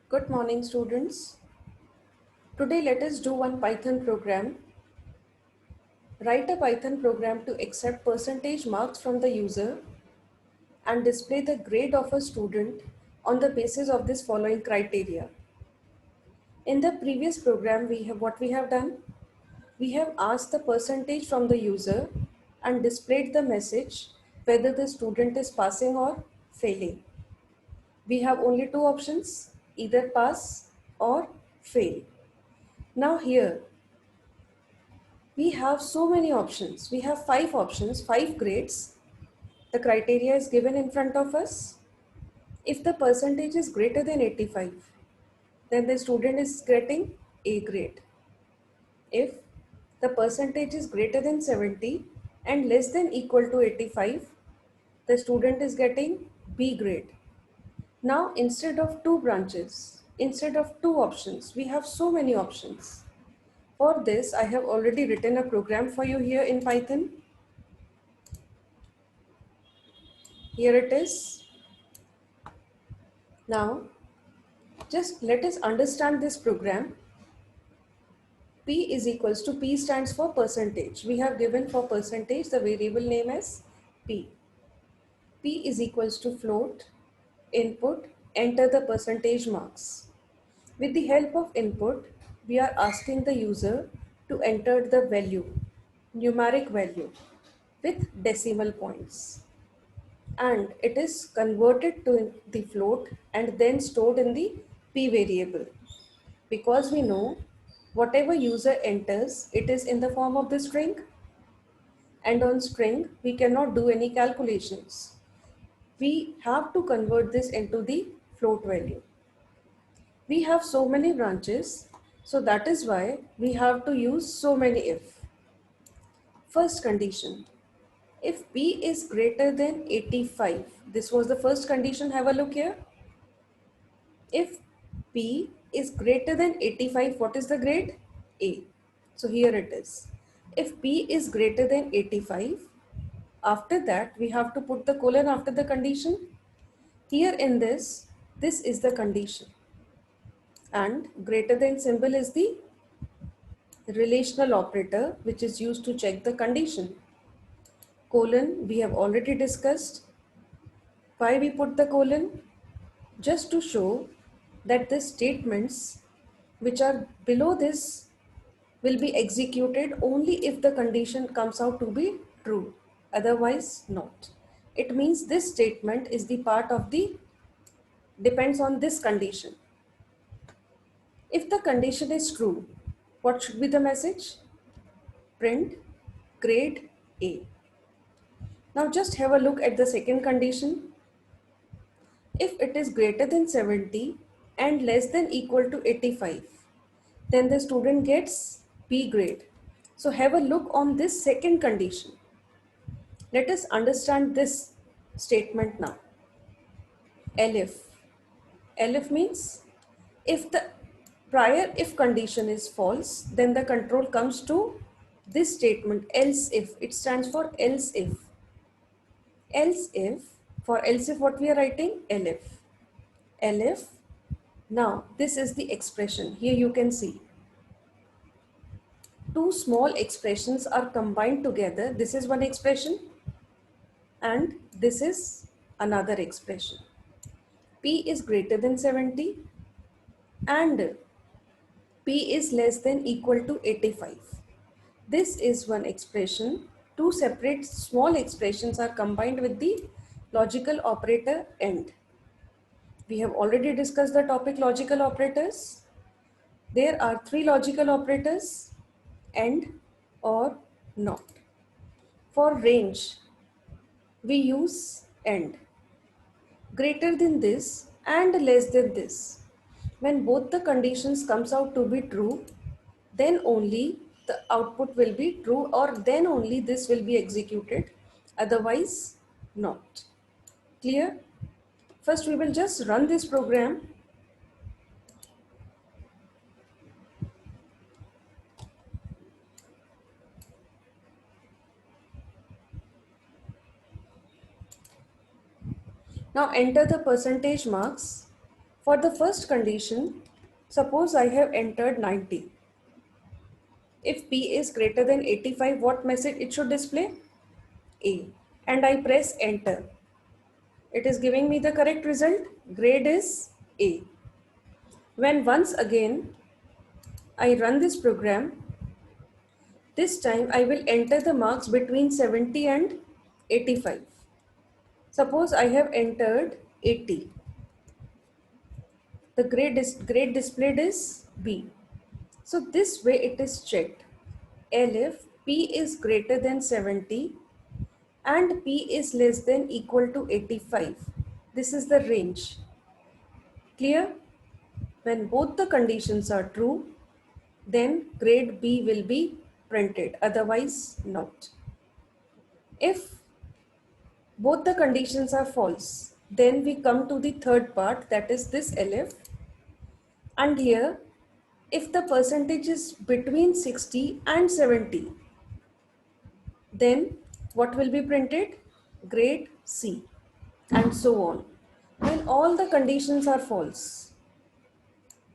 Good morning, students. Today, let us do one Python program. Write a Python program to accept percentage marks from the user and display the grade of a student on the basis of this following criteria. In the previous program, we have done. We have asked the percentage from the user and displayed the message whether the student is passing or failing. We have only two options, either pass or fail. Now here we have so many options. We have five options, five grades. The criteria is given in front of us. If the percentage is greater than 85, then the student is getting A grade. If the percentage is greater than 70 and less than equal to 85, the student is getting B grade. Now, instead of two branches, instead of two options, we have so many options. For this, I have already written a program for you here in Python. Here it is. Now, just let us understand this program. P is equals to P stands for percentage. We have given for percentage the variable name as P. P is equals to float, input, enter the percentage marks. With the help of input, we are asking the user to enter the value, numeric value with decimal points. And it is converted to the float and then stored in the P variable. Because we know whatever user enters, it is in the form of the string, and on string we cannot do any calculations. We have to convert this into the float value. We have so many branches, so that is why we have to use so many if. First condition, if P is greater than 85, this was the first condition, have a look here. If P is greater than 85, what is the grade? A. So here it is. If P is greater than 85, after that we have to put the colon after the condition. Here in this is the condition. And greater than symbol is the relational operator which is used to check the condition. Colon we have already discussed. Why we put the colon? Just to show that the statements which are below this will be executed only if the condition comes out to be true, otherwise not. It means this statement is the part of the depends on this condition. If the condition is true, what should be the message? Print grade A. Now just have a look at the second condition. If it is greater than 70 and less than equal to 85, then the student gets B grade. So have a look on this second condition. Let us understand this statement now. Elif. Elif means if the prior if condition is false, then the control comes to this statement else if. It stands for else if. Else if, for else if what we are writing? Elif. Elif. Now this is the expression. Here you can see two small expressions are combined together. This is one expression and this is another expression. P is greater than 70 and P is less than equal to 85. This is one expression. Two separate small expressions are combined with the logical operator AND. We have already discussed the topic logical operators. There are three logical operators: AND, OR, NOT. For range, we use AND. Greater than this and less than this. When both the conditions comes out to be true, then only the output will be true, or then only this will be executed, otherwise not. Clear? First we will just run this program. Now enter the percentage marks For the first condition, suppose I have entered 90. If P is greater than 85, what message it should display? A. And I press enter. It is giving me the correct result. Grade is A. When once again I run this program, this time I will enter the marks between 70 and 85. Suppose I have entered 80. The grade displayed is B. So this way it is checked. If P is greater than 70 and P is less than equal to 85. This is the range. Clear? When both the conditions are true, then grade B will be printed, otherwise not. If both the conditions are false, then we come to the third part, that is this elif. And here, if the percentage is between 60 and 70, then what will be printed? Grade C, and so on. When all the conditions are false,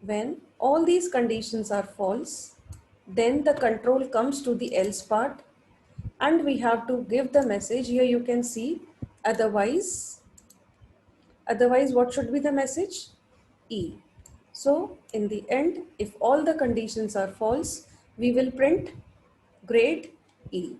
when all these conditions are false, then the control comes to the else part and we have to give the message. Here you can see otherwise what should be the message? E. So in the end, if all the conditions are false, we will print grade E.